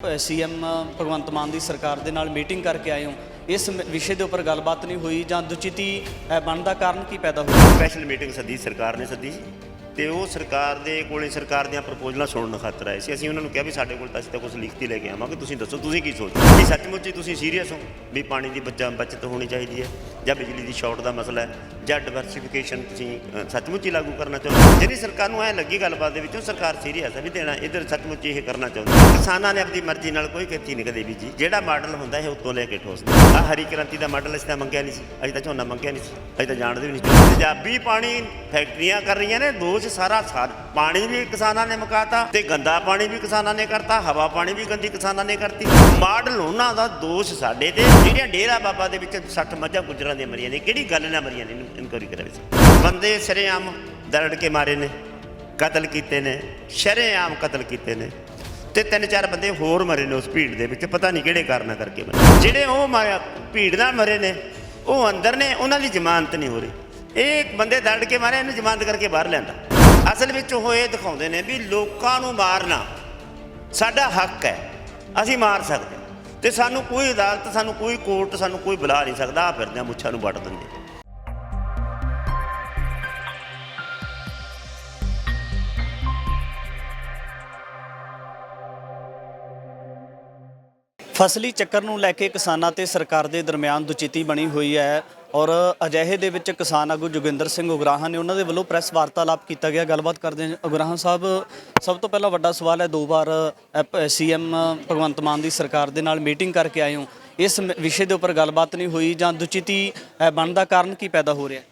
CM भगवंत मान की सरकार के नाल मीटिंग करके आए हो, इस विषय के उपर गलबात नहीं हुई जां दुचिती बनने का कारण की पैदा हुई? स्पैशल मीटिंग सदी सरकार ने सदी ਤੇ ਉਹ ਸਰਕਾਰ ਦੇ ਕੋਲੇ ਸਰਕਾਰ ਦੀਆਂ ਪ੍ਰਪੋਜ਼ਲਾਂ ਸੁਣਨ ਖਾਤਰ ਆਏ ਸੀ। ਅਸੀਂ ਉਹਨਾਂ ਨੂੰ ਕਿਹਾ ਵੀ ਸਾਡੇ ਕੋਲ ਤਾਂ ਅਸੀਂ ਤਾਂ ਕੁਝ ਲਿਖਤੀ ਲੈ ਕੇ ਆਵਾਂਗੇ, ਤੁਸੀਂ ਦੱਸੋ ਤੁਸੀਂ ਕੀ ਸੋਚਦੇ ਹੋ? ਸੱਚਮੁੱਚ ਹੀ ਤੁਸੀਂ ਸੀਰੀਅਸ ਹੋ ਵੀ ਪਾਣੀ ਦੀ ਬਚਤ ਹੋਣੀ ਚਾਹੀਦੀ ਹੈ ਜਾਂ ਬਿਜਲੀ ਦੀ ਸ਼ਾਰਟ ਦਾ ਮਸਲਾ ਹੈ ਜਾਂ ਡਿਵਰਸੀਫਿਕੇਸ਼ਨ ਤੁਸੀਂ ਸੱਚਮੁੱਚ ਹੀ ਲਾਗੂ ਕਰਨਾ ਚਾਹੁੰਦੇ ਹੋ? ਜਿਹੜੀ ਸਰਕਾਰ ਨੂੰ ਐ ਲੱਗੀ ਗੱਲਬਾਤ ਦੇ ਵਿੱਚੋਂ ਸਰਕਾਰ ਸੀਰੀਅਸ ਹੈ ਵੀ ਦੇਣਾ ਇੱਧਰ ਸੱਚਮੁੱਚ ਇਹ ਕਰਨਾ ਚਾਹੁੰਦੀ। ਕਿਸਾਨਾਂ ਨੇ ਆਪਣੀ ਮਰਜ਼ੀ ਨਾਲ ਕੋਈ ਖੇਤੀ ਨਹੀਂ ਕਦੇ ਬੀਜੀ। ਜਿਹੜਾ ਮਾਡਲ ਹੁੰਦਾ ਇਹ ਉੱਤੋਂ ਲੈ ਕੇ ਠੋਸਦਾ। ਆ ਹਰੀ ਕ੍ਰਾਂਤੀ ਦਾ ਮਾਡਲ ਅਸੀਂ ਤਾਂ ਮੰਗਿਆ ਨਹੀਂ ਸੀ, ਅਸੀਂ ਤਾਂ ਝੋਨਾ ਮੰਗਿਆ ਨਹੀਂ ਸੀ, ਅਸੀਂ ਤਾਂ ਜਾਣਦੇ ਵੀ ਨਹੀਂ। ਤੇਜ਼ਾਬੀ ਪਾਣੀ ਫੈਕਟਰੀਆਂ ਕਰ ਰਹੀਆਂ ਨੇ, ਦੋਸ਼ ਸਾਰਾ ਪਾਣੀ ਵੀ ਕਿਸਾਨਾਂ ਨੇ ਮੁਕਾਤਾ ਤੇ ਗੰਦਾ ਪਾਣੀ ਵੀ ਕਿਸਾਨਾਂ ਨੇ ਕਰਤਾ, ਹਵਾ ਪਾਣੀ ਵੀ ਗੰਦੀ ਕਿਸਾਨਾਂ ਨੇ ਕਰਤੀ। ਮਾਡਲ ਉਹਨਾਂ ਦਾ ਦੋਸ਼ ਸਾਡੇ ਤੇ। ਜਿਹੜੀਆਂ ਡੇਰਾ ਬਾਬਾ ਦੇ ਵਿੱਚ 60 ਮੱਝਾਂ ਗੁੱਜਰਾਂ ਦੀਆਂ ਮਰੀਆਂ ਨੇ, ਕਿਹੜੀ ਗੱਲ ਨਾਲ ਮਰੀਆਂ ਨੇ? ਇਹਨੂੰ ਇਨਕੁਆਇਰੀ ਕਰਾਵੇ। ਬੰਦੇ ਸ਼ਰੇਆਮ ਦਰੜ ਕੇ ਮਾਰੇ ਨੇ, ਕਤਲ ਕੀਤੇ ਨੇ, ਸ਼ਰੇਆਮ ਕਤਲ ਕੀਤੇ ਨੇ ਤੇ 3-4 ਬੰਦੇ ਹੋਰ ਮਰੇ ਨੇ ਉਸ ਭੀੜ ਦੇ ਵਿੱਚ, ਪਤਾ ਨਹੀਂ ਕਿਹੜੇ ਕਾਰਨਾਂ ਕਰਕੇ ਮਰੇ। ਜਿਹੜੇ ਉਹ ਭੀੜ ਨਾਲ ਮਰੇ ਨੇ ਉਹ ਅੰਦਰ ਨੇ, ਉਹਨਾਂ ਦੀ ਜ਼ਮਾਨਤ ਨਹੀਂ ਹੋ ਰਹੀ। ਇਹ ਬੰਦੇ ਦਰੜ ਕੇ ਮਾਰੇ, ਇਹਨੂੰ ਜ਼ਮਾਨਤ ਕਰਕੇ ਬਾਹਰ ਲਿਆਂਦਾ। ਅਸਲ ਵਿੱਚ ਉਹ ਇਹ ਦਿਖਾਉਂਦੇ ਨੇ ਵੀ ਲੋਕਾਂ ਨੂੰ ਮਾਰਨਾ ਸਾਡਾ ਹੱਕ ਹੈ, ਅਸੀਂ ਮਾਰ ਸਕਦੇ ਤੇ ਸਾਨੂੰ ਕੋਈ ਅਦਾਲਤ, ਸਾਨੂੰ ਕੋਈ ਕੋਰਟ, ਸਾਨੂੰ ਕੋਈ ਬੁਲਾ ਨਹੀਂ ਸਕਦਾ। ਆ ਫਿਰਦੇ ਮੁੱਛਾਂ ਨੂੰ ਵੱਟ ਦਿੰਦੇ। ਫਸਲੀ ਚੱਕਰ ਨੂੰ ਲੈ ਕੇ ਕਿਸਾਨਾਂ ਤੇ ਸਰਕਾਰ ਦੇ ਦਰਮਿਆਨ ਦੁਚਿੱਤੀ ਬਣੀ ਹੋਈ ਹੈ ਔਰ ਅਜਿਹੇ ਦੇ ਵਿੱਚ ਕਿਸਾਨ ਆਗੂ ਜੋਗਿੰਦਰ ਸਿੰਘ ਉਗਰਾਹਾਂ ਨੇ ਉਹਨਾਂ ਦੇ ਵੱਲੋਂ ਪ੍ਰੈਸ ਵਾਰਤਾਲਾਪ ਕੀਤਾ ਗਿਆ। ਗੱਲਬਾਤ ਕਰਦੇ ਹਾਂ। ਉਗਰਾਹਾਂ ਸਾਹਿਬ, ਸਭ ਤੋਂ ਪਹਿਲਾਂ ਵੱਡਾ ਸਵਾਲ ਹੈ, 2 ਵਾਰ ਸੀਐਮ ਭਗਵੰਤ ਮਾਨ ਦੀ ਸਰਕਾਰ ਦੇ ਨਾਲ ਮੀਟਿੰਗ ਕਰਕੇ ਆਏ ਹੋ, ਇਸ ਵਿਸ਼ੇ ਦੇ ਉੱਪਰ ਗੱਲਬਾਤ ਨਹੀਂ ਹੋਈ ਜਾਂ ਦੁਚਿੱਤੀ ਬਣਨ ਦਾ ਕਾਰਨ ਕੀ ਪੈਦਾ ਹੋ ਰਿਹਾ?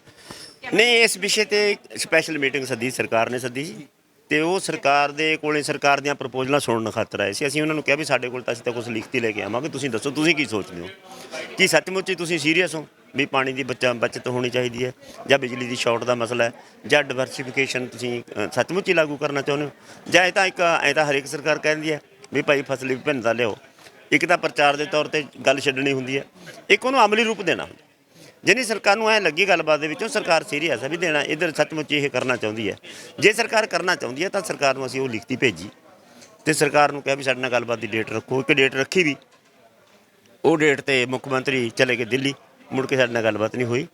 ਨਹੀਂ, ਇਸ ਵਿਸ਼ੇ ਤੇ ਸਪੈਸ਼ਲ ਮੀਟਿੰਗ ਸੱਦੀ ਸਰਕਾਰ ਨੇ ਸੱਦੀ ਸੀ ਤੇ ਉਹ ਸਰਕਾਰ ਦੇ ਕੋਲੇ ਸਰਕਾਰ ਦੀਆਂ ਪ੍ਰਪੋਜ਼ਲਾਂ ਸੁਣਨ ਖਾਤਰ ਆਏ ਸੀ। ਅਸੀਂ ਉਹਨਾਂ ਨੂੰ ਕਿਹਾ ਵੀ ਸਾਡੇ ਕੋਲ ਤਾਂ ਅਸੀਂ ਤਾਂ ਕੁਝ ਲਿਖਤੀ ਲੈ ਕੇ ਆਵਾਂਗੇ, ਤੁਸੀਂ ਦੱਸੋ ਤੁਸੀਂ ਕੀ ਸੋਚਦੇ ਹੋ? ਕੀ ਸੱਚਮੁੱਚ ਹੀ ਤੁਸੀਂ ਸੀਰੀਅਸ ਹੋ ਵੀ ਪਾਣੀ ਦੀ ਬਚਤ ਹੋਣੀ ਚਾਹੀਦੀ ਹੈ ਜਾਂ ਬਿਜਲੀ ਦੀ ਸ਼ਾਰਟ ਦਾ ਮਸਲਾ ਹੈ ਜਾਂ ਡਿਵਰਸੀਫਿਕੇਸ਼ਨ ਤੁਸੀਂ ਸੱਚਮੁੱਚ ਹੀ ਲਾਗੂ ਕਰਨਾ ਚਾਹੁੰਦੇ ਹੋ? ਜਾਂ ਇਹ ਤਾਂ ਹਰੇਕ ਸਰਕਾਰ ਕਹਿੰਦੀ ਹੈ ਵੀ ਭਾਈ ਫਸਲੀ ਵਿਭਿੰਨਤਾ ਲਿਆਓ। ਇੱਕ ਤਾਂ ਪ੍ਰਚਾਰ ਦੇ ਤੌਰ ਤੇ ਗੱਲ ਛੱਡਣੀ ਹੁੰਦੀ ਹੈ, ਇੱਕ ਉਹਨੂੰ ਅਮਲੀ ਰੂਪ ਦੇਣਾ ਹੁੰਦਾ। ਜਿੰਨੀ ਸਰਕਾਰ ਨੂੰ ਐ ਲੱਗੀ ਗੱਲਬਾਤ ਦੇ ਵਿੱਚੋਂ ਸਰਕਾਰ ਸੀਰੀਅਸ ਹੈ ਵੀ ਦੇਣਾ ਇੱਧਰ ਸੱਚਮੁੱਚ ਇਹ ਕਰਨਾ ਚਾਹੁੰਦੀ ਹੈ। ਜੇ ਸਰਕਾਰ ਕਰਨਾ ਚਾਹੁੰਦੀ ਹੈ ਤਾਂ ਸਰਕਾਰ ਨੂੰ ਅਸੀਂ ਉਹ ਲਿਖਤੀ ਭੇਜੀ ਤੇ ਸਰਕਾਰ ਨੂੰ ਕਿਹਾ ਵੀ ਸਾਡੇ ਨਾਲ ਗੱਲਬਾਤ ਦੀ ਡੇਟ ਰੱਖੋ। ਇੱਕ ਡੇਟ ਰੱਖੀ ਵੀ, ਉਹ ਡੇਟ ਤੇ ਮੁੱਖ ਮੰਤਰੀ ਚਲੇ ਗਏ ਦਿੱਲੀ, ਮੁੜ ਕੇ ਸਾਡੇ ਨਾਲ ਗੱਲਬਾਤ ਨਹੀਂ ਹੋਈ।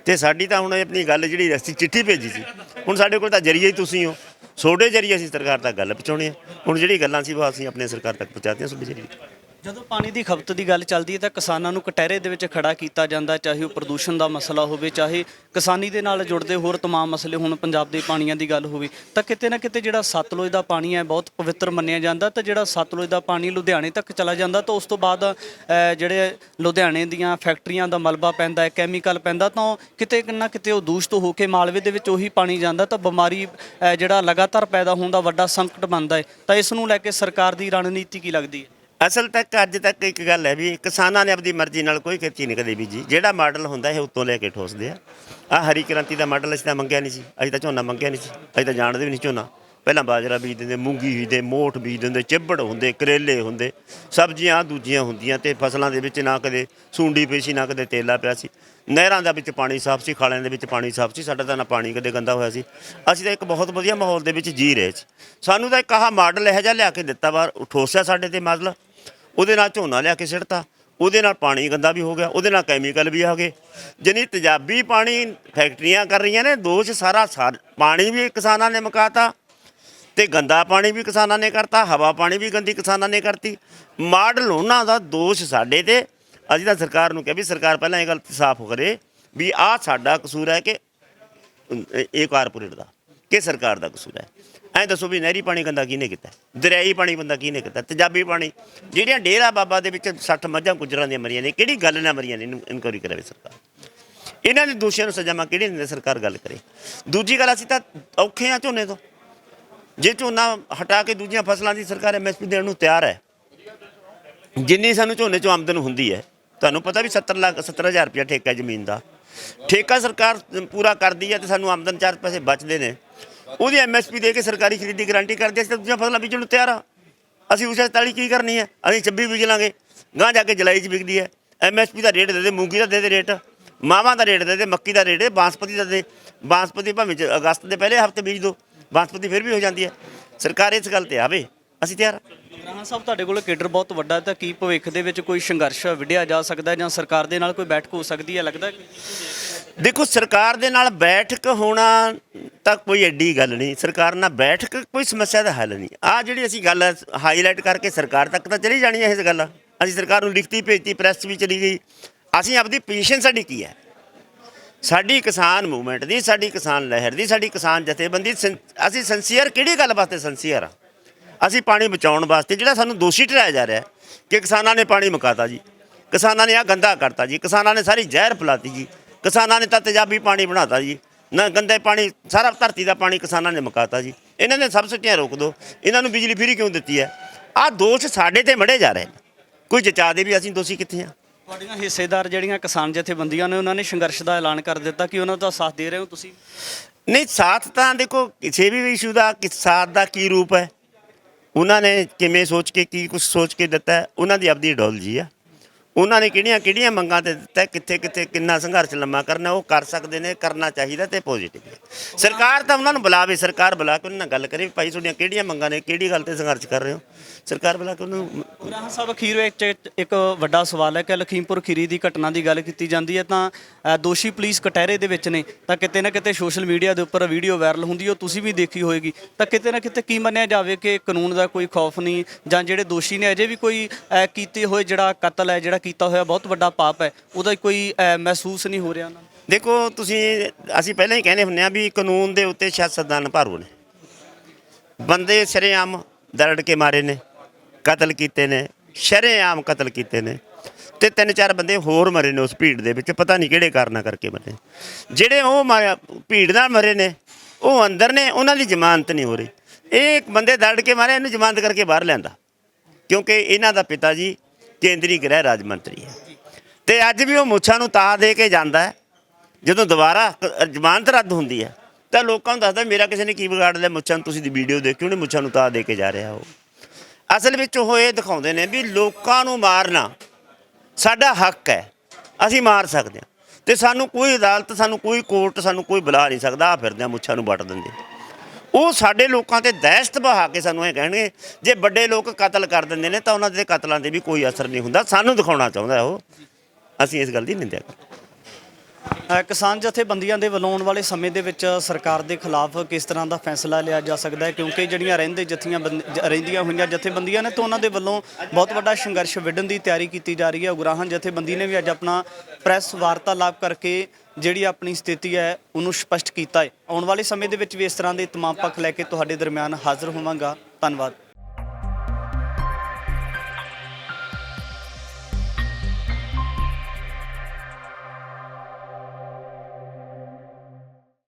ਤੇ ਸਾਡੀ ਤਾਂ ਹੁਣ ਆਪਣੀ ਗੱਲ ਜਿਹੜੀ ਅਸੀਂ ਚਿੱਠੀ ਭੇਜੀ ਸੀ, ਹੁਣ ਸਾਡੇ ਕੋਲ ਤਾਂ ਜਰੀਏ ਹੀ ਤੁਸੀਂ ਹੋ, ਤੁਹਾਡੇ ਜਰੀਏ ਅਸੀਂ ਸਰਕਾਰ ਤੱਕ ਗੱਲ ਪਹੁੰਚਾਉਣੀ ਹੈ। ਹੁਣ ਜਿਹੜੀ ਗੱਲਾਂ ਸੀ ਉਹ ਅਸੀਂ ਆਪਣੇ ਸਰਕਾਰ ਤੱਕ ਪਹੁੰਚਾਤੀਆਂ ਤੁਹਾਡੇ ਜਰੀਏ। ਜਦੋਂ ਪਾਣੀ ਦੀ ਖਪਤ ਦੀ ਗੱਲ ਚੱਲਦੀ ਹੈ ਤਾਂ ਕਿਸਾਨਾਂ ਨੂੰ ਕਟਹਿਰੇ ਦੇ ਵਿੱਚ ਖੜਾ ਕੀਤਾ ਜਾਂਦਾ, ਚਾਹੇ ਉਹ ਪ੍ਰਦੂਸ਼ਣ ਦਾ ਮਸਲਾ ਹੋਵੇ, ਚਾਹੇ ਕਿਸਾਨੀ ਦੇ ਨਾਲ ਜੁੜਦੇ ਹੋਰ ਤਮਾਮ ਮਸਲੇ, ਹੁਣ ਪੰਜਾਬ ਦੇ ਪਾਣੀਆਂ ਦੀ ਗੱਲ ਹੋਵੇ ਤਾਂ ਕਿਤੇ ਨਾ ਕਿਤੇ ਜਿਹੜਾ ਸਤਲੁਜ ਦਾ ਪਾਣੀ ਹੈ ਬਹੁਤ ਪਵਿੱਤਰ ਮੰਨਿਆ ਜਾਂਦਾ। ਤਾਂ ਜਿਹੜਾ ਸਤਲੁਜ ਦਾ ਪਾਣੀ ਲੁਧਿਆਣੇ ਤੱਕ ਚਲਾ ਜਾਂਦਾ ਤਾਂ ਉਸ ਤੋਂ ਬਾਅਦ ਜਿਹੜੇ ਲੁਧਿਆਣੇ ਦੀਆਂ ਫੈਕਟਰੀਆਂ ਦਾ ਮਲਬਾ ਪੈਂਦਾ ਹੈ, ਕੈਮੀਕਲ ਪੈਂਦਾ, ਤਾਂ ਕਿਤੇ ਨਾ ਕਿਤੇ ਉਹ ਦੂਸ਼ਿਤ ਹੋ ਕੇ ਮਾਲਵੇ ਦੇ ਵਿੱਚ ਉਹੀ ਪਾਣੀ ਜਾਂਦਾ ਤਾਂ ਬਿਮਾਰੀ ਜਿਹੜਾ ਲਗਾਤਾਰ ਪੈਦਾ ਹੋਣ ਦਾ ਵੱਡਾ ਸੰਕਟ ਬਣਦਾ ਹੈ। ਤਾਂ ਇਸ ਨੂੰ ਲੈ ਕੇ ਸਰਕਾਰ ਦੀ ਰਣਨੀਤੀ ਕੀ ਲੱਗਦੀ ਹੈ? ਅਸਲ ਤੱਕ ਅੱਜ ਤੱਕ ਇੱਕ ਗੱਲ ਹੈ ਵੀ ਕਿਸਾਨਾਂ ਨੇ ਆਪਣੀ ਮਰਜ਼ੀ ਨਾਲ ਕੋਈ ਖੇਤੀ ਨਹੀਂ ਕਦੇ ਬੀਜੀ। ਜਿਹੜਾ ਮਾਡਲ ਹੁੰਦਾ ਇਹ ਉੱਤੋਂ ਲੈ ਕੇ ਠੋਸਦੇ ਆ। ਆ ਹਰੀ ਕ੍ਰਾਂਤੀ ਦਾ ਮਾਡਲ ਅਸੀਂ ਤਾਂ ਮੰਗਿਆ ਨਹੀਂ ਸੀ, ਅਸੀਂ ਤਾਂ ਝੋਨਾ ਮੰਗਿਆ ਨਹੀਂ ਸੀ, ਅਸੀਂ ਤਾਂ ਜਾਣਦੇ ਵੀ ਨਹੀਂ ਝੋਨਾ। ਪਹਿਲਾਂ ਬਾਜਰਾ ਬੀਜ ਦਿੰਦੇ, ਮੂੰਗੀ ਬੀਜਦੇ, ਮੋਠ ਬੀਜ ਦਿੰਦੇ, ਚਿੱਬੜ ਹੁੰਦੇ, ਕਰੇਲੇ ਹੁੰਦੇ, ਸਬਜ਼ੀਆਂ ਦੂਜੀਆਂ ਹੁੰਦੀਆਂ ਤੇ ਫਸਲਾਂ ਦੇ ਵਿੱਚ ਨਾ ਕਦੇ ਸੁੰਡੀ ਪਈ ਸੀ ਨਾ ਕਦੇ ਤੇਲਾ ਪਿਆ ਸੀ। ਨਹਿਰਾਂ ਦੇ ਵਿੱਚ ਪਾਣੀ ਸਾਫ਼ ਸੀ, ਖਾਲਿਆਂ ਦੇ ਵਿੱਚ ਪਾਣੀ ਸਾਫ਼ ਸੀ। ਸਾਡਾ ਤਾਂ ਨਾ ਪਾਣੀ ਕਦੇ ਗੰਦਾ ਹੋਇਆ ਸੀ। ਅਸੀਂ ਤਾਂ ਇੱਕ ਬਹੁਤ ਵਧੀਆ ਮਾਹੌਲ ਦੇ ਵਿੱਚ ਜੀ ਰਹੇ ਸੀ। ਸਾਨੂੰ ਤਾਂ ਇੱਕ ਆਹ ਮਾਡਲ ਇਹੋ ਜਿਹਾ ਲਿਆ ਕੇ ਦਿੱਤਾ, ਬਾਹਰ ਠੋਸਿਆ ਸਾਡੇ ਤੇ ਮਾਡਲ। ਉਹਦੇ ਨਾਲ ਝੋਨਾ ਲਿਆ ਕੇ ਸਿੱਟਤਾ, ਉਹਦੇ ਨਾਲ ਪਾਣੀ ਗੰਦਾ ਵੀ ਹੋ ਗਿਆ, ਉਹਦੇ ਨਾਲ ਕੈਮੀਕਲ ਵੀ ਆ ਗਏ। ਜਾਨੀ ਤੇਜ਼ਾਬੀ ਪਾਣੀ ਫੈਕਟਰੀਆਂ ਕਰ ਰਹੀਆਂ ਨੇ, ਦੋਸ਼ ਸਾਰਾ ਪਾਣੀ ਵੀ ਕਿਸਾਨਾਂ ਨੇ ਮੁਕਾਤਾ ਤੇ ਗੰਦਾ ਪਾਣੀ ਵੀ ਕਿਸਾਨਾਂ ਨੇ ਕਰਤਾ, ਹਵਾ ਪਾਣੀ ਵੀ ਗੰਦੀ ਕਿਸਾਨਾਂ ਨੇ ਕਰਤੀ। ਮਾਡਲ ਉਹਨਾਂ ਦਾ, ਦੋਸ਼ ਸਾਡੇ ਤੇ। ਅਸੀਂ ਤਾਂ ਸਰਕਾਰ ਨੂੰ ਕਿਹਾ ਵੀ ਸਰਕਾਰ ਪਹਿਲਾਂ ਇਹ ਗੱਲ ਸਾਫ਼ ਕਰੇ ਵੀ ਆਹ ਸਾਡਾ ਕਸੂਰ ਹੈ ਕਿ ਇਹ ਕਾਰਪੋਰੇਟ ਦਾ, ਕਿ ਸਰਕਾਰ ਦਾ ਕਸੂਰ ਹੈ। ਐਂ ਦੱਸੋ ਵੀ ਨਹਿਰੀ ਪਾਣੀ ਗੰਦਾ ਕਿਹਨੇ ਕੀਤਾ? ਦਰਿਆਈ ਪਾਣੀ ਬੰਦਾ ਕਿਹਨੇ ਕੀਤਾ? ਤੇਜ਼ਾਬੀ ਪਾਣੀ, ਜਿਹੜੀਆਂ ਡੇਰਾ ਬਾਬਾ ਦੇ ਵਿੱਚ 60 ਮੱਝਾਂ ਗੁੱਜਰਾਂ ਦੀਆਂ ਮਰੀਆਂ ਨੇ, ਕਿਹੜੀ ਗੱਲ ਨਾਲ ਮਰੀਆਂ ਨੇ? ਇਹਨੂੰ ਇਨਕੁਆਇਰੀ ਕਰਾਵੇ ਸਰਕਾਰ। ਇਹਨਾਂ ਦੇ ਦੋਸ਼ੀਆਂ ਨੂੰ ਸਜ਼ਾਵਾਂ ਕਿਹੜੀ ਦਿੰਦੇ? ਸਰਕਾਰ ਗੱਲ ਕਰੇ। ਦੂਜੀ ਗੱਲ, ਅਸੀਂ ਤਾਂ ਔਖੇ ਹਾਂ ਝੋਨੇ ਤੋਂ। ਜੇ ਝੋਨਾ ਹਟਾ ਕੇ ਦੂਜੀਆਂ ਫਸਲਾਂ ਦੀ ਸਰਕਾਰ MSP ਦੇਣ ਨੂੰ ਤਿਆਰ ਹੈ, ਜਿੰਨੀ ਸਾਨੂੰ ਝੋਨੇ 'ਚੋਂ ਆਮਦਨ ਹੁੰਦੀ ਹੈ, ਤੁਹਾਨੂੰ ਪਤਾ ਵੀ 70,000 ਰੁਪਇਆ ਠੇਕਾ ਜ਼ਮੀਨ ਦਾ। ਠੇਕਾ ਸਰਕਾਰ ਪੂਰਾ ਕਰਦੀ ਹੈ ਤੇ ਸਾਨੂੰ ਆਮਦਨ 4 ਪੈਸੇ ਬਚਦੇ ਨੇ, ਉਹਦੀ MSP ਦੇ ਕੇ ਸਰਕਾਰੀ ਖਰੀਦ ਦੀ ਗਾਰੰਟੀ ਕਰਦੇ। ਅਸੀਂ ਤਾਂ ਦੂਜੀਆਂ ਫਸਲਾਂ ਬੀਜਣ ਨੂੰ ਤਿਆਰ ਹਾਂ। ਅਸੀਂ ਉਸ 43 ਕੀ ਕਰਨੀ ਹੈ? ਅਸੀਂ 26 ਬੀਜ ਲਾਂਗੇ, ਗਾਂ ਜਾ ਕੇ ਜੁਲਾਈ 'ਚ ਵਿਕਦੀ ਹੈ। MSP ਦਾ ਰੇਟ ਦੇ ਦੇ, ਮੂੰਗੀ ਦਾ ਦੇ ਦੇ ਰੇਟ, ਮਾਵਾਂ ਦਾ ਰੇਟ ਦੇ ਦੇ, ਮੱਕੀ ਦਾ ਰੇਟ, ਬਾਸਪਤੀ ਦਾ ਦੇ। ਬਾਸਪਤੀ ਭਾਵੇਂ ਅਗਸਤ ਦੇ ਪਹਿਲੇ ਹਫ਼ਤੇ ਬੀਜ ਦਿਓ, ਬਾਸਪਤੀ ਫਿਰ ਵੀ ਹੋ ਜਾਂਦੀ ਹੈ। ਸਰਕਾਰ ਇਸ ਗੱਲ ਤੇ ਆਵੇ ਅਸੀਂ ਤਿਆਰ ਹਾਂ। ਰਾਣਾ ਸਾਹਿਬ ਤੁਹਾਡੇ ਕੋਲ ਕੇਡਰ ਬਹੁਤ ਵੱਡਾ ਹੈ, ਤਾਂ ਕੀ ਭਵਿੱਖ ਦੇ ਵਿੱਚ ਕੋਈ ਸੰਘਰਸ਼ ਵਿੱਢਿਆ ਜਾ ਸਕਦਾ ਹੈ ਜਾਂ ਸਰਕਾਰ ਦੇ ਨਾਲ ਕੋਈ ਬੈਠਕ ਹੋ ਸਕਦੀ ਹੈ ਲੱਗਦਾ ਕਿ? ਦੇਖੋ ਸਰਕਾਰ ਦੇ ਨਾਲ ਬੈਠਕ ਹੋਣਾ ਤਾਂ ਕੋਈ ਐਡੀ ਗੱਲ ਨਹੀਂ, ਸਰਕਾਰ ਨਾਲ ਬੈਠਕ ਕੋਈ ਸਮੱਸਿਆ ਦਾ ਹੱਲ ਨਹੀਂ। ਆਹ ਜਿਹੜੀ ਅਸੀਂ ਗੱਲ ਹਾਈਲਾਈਟ ਕਰਕੇ ਸਰਕਾਰ ਤੱਕ ਤਾਂ ਚਲੀ ਜਾਣੀ ਹੈ ਇਹ ਗੱਲ। ਅਸੀਂ ਸਰਕਾਰ ਨੂੰ ਲਿਖਤੀ ਭੇਜਤੀ, ਪ੍ਰੈਸ ਵੀ ਚਲੀ ਗਈ। ਅਸੀਂ ਆਪਦੀ ਪੋਜੀਸ਼ਨ ਸਾਡੀ ਕੀ ਹੈ, ਸਾਡੀ ਕਿਸਾਨ ਮੂਵਮੈਂਟ ਦੀ, ਸਾਡੀ ਕਿਸਾਨ ਲਹਿਰ ਦੀ, ਸਾਡੀ ਕਿਸਾਨ ਜਥੇਬੰਦੀ, ਅਸੀਂ ਸਿੰਸੀਅਰ ਕਿਹੜੀ ਗੱਲ ਵਾਸਤੇ ਸਿੰਸੀਅਰ ਆ? ਅਸੀਂ ਪਾਣੀ ਬਚਾਉਣ ਵਾਸਤੇ। ਜਿਹੜਾ ਸਾਨੂੰ ਦੋਸ਼ੀ ਠਹਿਰਾਇਆ ਜਾ ਰਿਹਾ ਕਿ ਕਿਸਾਨਾਂ ਨੇ ਪਾਣੀ ਮੁਕਾਤਾ ਜੀ, ਕਿਸਾਨਾਂ ਨੇ ਆਹ ਗੰਦਾ ਕਰਤਾ ਜੀ, ਕਿਸਾਨਾਂ ਨੇ ਸਾਰੀ ਜ਼ਹਿਰ ਪਿਲਾਤੀ ਜੀ, ਕਿਸਾਨਾਂ ਨੇ ਤਾਂ ਤੇਜ਼ਾਬੀ ਪਾਣੀ ਬਣਾਤਾ ਜੀ, ਨਾ ਗੰਦੇ ਪਾਣੀ ਸਾਰਾ ਧਰਤੀ ਦਾ ਪਾਣੀ ਕਿਸਾਨਾਂ ਨੇ ਮੁਕਾਤਾ ਜੀ, ਇਹਨਾਂ ਨੇ ਸਬਸਿਡੀਆਂ ਰੋਕ ਦਿਓ, ਇਹਨਾਂ ਨੂੰ ਬਿਜਲੀ ਫਰੀ ਕਿਉਂ ਦਿੱਤੀ ਹੈ? ਆਹ ਦੋਸ਼ ਸਾਡੇ ਤੇ ਮੜੇ ਜਾ ਰਹੇ ਨੇ। ਕੋਈ ਜਚਾ ਦੇ ਵੀ ਅਸੀਂ ਦੋਸ਼ੀ ਕਿੱਥੇ ਆ? ਤੁਹਾਡੀਆਂ ਹਿੱਸੇਦਾਰ ਜਿਹੜੀਆਂ ਕਿਸਾਨ ਜਥੇਬੰਦੀਆਂ ਨੇ ਉਹਨਾਂ ਨੇ ਸੰਘਰਸ਼ ਦਾ ਐਲਾਨ ਕਰ ਦਿੱਤਾ ਕਿ ਉਹਨਾਂ ਦਾ ਸਾਥ ਦੇ ਰਹੇ ਹੋ ਤੁਸੀਂ? ਨਹੀਂ, ਸਾਥ ਤਾਂ ਦੇਖੋ ਕਿਸੇ ਵੀ ਇਸ਼ੂ ਦਾ ਸਾਥ ਦਾ ਕੀ ਰੂਪ ਹੈ, ਉਹਨਾਂ ਨੇ ਕਿਵੇਂ ਸੋਚ ਕੇ ਕੀ ਕੁਝ ਸੋਚ ਕੇ ਦਿੱਤਾ, ਉਹਨਾਂ ਦੀ ਆਪਦੀ ਆਈਡੀਓਲੋਜੀ ਆ। ਉਹਨਾਂ ਨੇ ਕਿਹੜੀਆਂ ਮੰਗਾਂ ਤੇ ਦਿੱਤਾ, ਕਿੱਥੇ ਕਿੱਥੇ ਕਿੰਨਾ ਸੰਘਰਸ਼ ਲੰਮਾ ਕਰਨਾ, ਉਹ ਕਰ ਸਕਦੇ ਨੇ, ਕਰਨਾ ਚਾਹੀਦਾ ਤੇ ਪੋਜ਼ਿਟਿਵ ਹੈ। ਸਰਕਾਰ ਤਾਂ ਉਹਨਾਂ ਨੂੰ ਬੁਲਾਵੇ, ਸਰਕਾਰ ਬੁਲਾ ਕੇ ਉਹਨਾਂ ਨਾਲ ਗੱਲ ਕਰੇ ਵੀ ਭਾਈ ਤੁਹਾਡੀਆਂ ਕਿਹੜੀਆਂ ਮੰਗਾਂ ਨੇ, ਕਿਹੜੀ ਗੱਲ ਤੇ ਸੰਘਰਸ਼ ਕਰ ਰਹੇ ਹੋ, ਸਰਕਾਰ ਬੁਲਾ ਕੇ ਉਹਨਾਂ ਨੂੰ। ਰਾਣਾ ਸਾਹਿਬ ਅਖੀਰ ਵਿੱਚ ਇੱਕ ਵੱਡਾ ਸਵਾਲ ਹੈ ਕਿ ਲਖੀਮਪੁਰ ਖੀਰੀ ਦੀ ਘਟਨਾ ਦੀ ਗੱਲ ਕੀਤੀ ਜਾਂਦੀ ਹੈ ਤਾਂ ਦੋਸ਼ੀ ਪੁਲਿਸ ਕਟਹਿਰੇ ਦੇ ਵਿੱਚ ਨੇ, ਤਾਂ ਕਿਤੇ ਨਾ ਕਿਤੇ ਸੋਸ਼ਲ ਮੀਡੀਆ ਦੇ ਉੱਪਰ ਵੀਡੀਓ ਵਾਇਰਲ ਹੁੰਦੀ, ਉਹ ਤੁਸੀਂ ਵੀ ਦੇਖੀ ਹੋਏਗੀ, ਤਾਂ ਕਿਤੇ ਨਾ ਕਿਤੇ ਕੀ ਮੰਨਿਆ ਜਾਵੇ ਕਿ ਕਾਨੂੰਨ ਦਾ ਕੋਈ ਖੌਫ ਨਹੀਂ, ਜਾਂ ਜਿਹੜੇ ਦੋਸ਼ੀ ਨੇ ਅਜੇ ਵੀ ਕੋਈ ਕੀਤੇ ਹੋਏ ਜਿਹੜਾ ਕਤਲ ਹੈ, ਜਿਹੜਾ ਕੀਤਾ ਹੋਇਆ ਬਹੁਤ ਵੱਡਾ ਪਾਪ ਹੈ, ਉਹਦਾ ਕੋਈ ਮਹਿਸੂਸ ਨਹੀਂ ਹੋ ਰਿਹਾ ਉਹਨਾਂ ਨੂੰ? ਦੇਖੋ ਅਸੀਂ ਪਹਿਲਾਂ ਹੀ ਕਹਿੰਦੇ ਹੁੰਦੇ ਆ ਵੀ ਕਾਨੂੰਨ ਦੇ ਉੱਤੇ ਸਿਆਸਤਦਾਨ ਭਾਰੂ ਨੇ। ਬੰਦੇ ਸ਼ਰੇਆਮ ਦਰੜ ਕੇ ਮਾਰੇ ਨੇ, ਕਤਲ ਕੀਤੇ ਨੇ, ਸ਼ਰੇਆਮ ਕਤਲ ਕੀਤੇ ਨੇ, ਤੇ 3-4 ਬੰਦੇ ਹੋਰ ਮਰੇ ਨੇ ਉਸ ਭੀੜ ਦੇ ਵਿੱਚ, ਪਤਾ ਨਹੀਂ ਕਿਹੜੇ ਕਾਰਨਾਂ ਕਰਕੇ ਮਰੇ। ਜਿਹੜੇ ਉਹ ਭੀੜ ਨਾਲ ਮਰੇ ਨੇ ਉਹ ਅੰਦਰ ਨੇ, ਉਹਨਾਂ ਦੀ ਜ਼ਮਾਨਤ ਨਹੀਂ ਹੋ ਰਹੀ। ਇਹ ਬੰਦੇ ਦਰੜ ਕੇ ਮਾਰੇ, ਇਹਨੂੰ ਜ਼ਮਾਨਤ ਕਰਕੇ ਬਾਹਰ ਲਿਆਂਦਾ ਕਿਉਂਕਿ ਇਹਨਾਂ ਦਾ ਪਿਤਾ ਜੀ ਕੇਂਦਰੀ ਗ੍ਰਹਿ ਰਾਜ ਮੰਤਰੀ ਹੈ, ਤੇ ਅੱਜ ਵੀ ਉਹ ਮੁੱਛਾਂ ਨੂੰ ਤਾ ਦੇ ਕੇ ਜਾਂਦਾ ਹੈ। ਜਦੋਂ ਦੁਬਾਰਾ ਜ਼ਮਾਨਤ ਰੱਦ ਹੁੰਦੀ ਹੈ ਤਾਂ ਲੋਕਾਂ ਨੂੰ ਦੱਸਦਾ ਮੇਰਾ ਕਿਸੇ ਨੇ ਕੀ ਵਿਗਾੜ ਲਿਆ, ਮੁੱਛਾਂ ਨੂੰ ਤੁਸੀਂ ਦੀ ਵੀਡੀਓ ਦੇਖੀ ਉਹਨੇ ਮੁੱਛਾਂ ਨੂੰ ਤਾ ਦੇ ਕੇ ਜਾ ਰਿਹਾ। ਉਹ ਅਸਲ ਵਿੱਚ ਉਹ ਇਹ ਦਿਖਾਉਂਦੇ ਨੇ ਵੀ ਲੋਕਾਂ ਨੂੰ ਮਾਰਨਾ ਸਾਡਾ ਹੱਕ ਹੈ, ਅਸੀਂ ਮਾਰ ਸਕਦੇ ਹਾਂ, ਤੇ ਸਾਨੂੰ ਕੋਈ ਅਦਾਲਤ, ਸਾਨੂੰ ਕੋਈ ਕੋਰਟ, ਸਾਨੂੰ ਕੋਈ ਬੁਲਾ ਨਹੀਂ ਸਕਦਾ। ਆ ਫਿਰਦੇ ਆ ਮੁੱਛਾਂ ਨੂੰ ਵੱਟ ਦਿੰਦੇ। ਉਹ ਸਾਡੇ ਲੋਕਾਂ ਤੇ ਦਹਿਸ਼ਤ ਬਹਾ ਕੇ ਸਾਨੂੰ ਇਹ ਕਹਿਣਗੇ ਜੇ ਵੱਡੇ ਲੋਕ ਕਤਲ ਕਰ ਦਿੰਦੇ ਨੇ ਤਾਂ ਉਹਨਾਂ ਦੇ ਕਤਲਾਂ 'ਤੇ ਵੀ ਕੋਈ ਅਸਰ ਨਹੀਂ ਹੁੰਦਾ। ਸਾਨੂੰ ਦਿਖਾਉਣਾ ਚਾਹੁੰਦਾ ਉਹ, ਅਸੀਂ ਇਸ ਗੱਲ ਦੀ ਨਿੰਦਿਆ ਕਰਦੇ। ਕਿਸਾਨ ਜਥੇਬੰਦੀਆਂ ਦੇ ਵੱਲੋਂ ਆਉਣ ਵਾਲੇ ਸਮੇਂ ਦੇ ਵਿੱਚ ਸਰਕਾਰ ਦੇ ਖਿਲਾਫ ਕਿਸ ਤਰ੍ਹਾਂ ਦਾ ਫੈਸਲਾ ਲਿਆ ਜਾ ਸਕਦਾ ਹੈ, ਕਿਉਂਕਿ ਜਿਹੜੀਆਂ ਰਹਿੰਦੀਆਂ ਹੋਈਆਂ ਜਥੇਬੰਦੀਆਂ ਨੇ ਤਾਂ ਉਹਨਾਂ ਦੇ ਵੱਲੋਂ ਬਹੁਤ ਵੱਡਾ ਸੰਘਰਸ਼ ਵਿੱਢਣ ਦੀ ਤਿਆਰੀ ਕੀਤੀ ਜਾ ਰਹੀ ਹੈ। ਉਗਰਾਹਨ ਜਥੇਬੰਦੀ ਨੇ ਵੀ ਅੱਜ ਆਪਣਾ ਪ੍ਰੈਸ ਵਾਰਤਾਲਾਪ ਕਰਕੇ ਜਿਹੜੀ ਆਪਣੀ ਸਥਿਤੀ ਹੈ ਉਹਨੂੰ ਸਪਸ਼ਟ ਕੀਤਾ ਹੈ। ਆਉਣ ਵਾਲੇ ਸਮੇਂ ਦੇ ਵਿੱਚ ਵੀ ਇਸ ਤਰ੍ਹਾਂ ਦੇ ਤਮਾਮ ਪੱਖ ਲੈ ਕੇ ਤੁਹਾਡੇ ਦਰਮਿਆਨ ਹਾਜ਼ਰ ਹੋਵਾਂਗਾ। ਧੰਨਵਾਦ।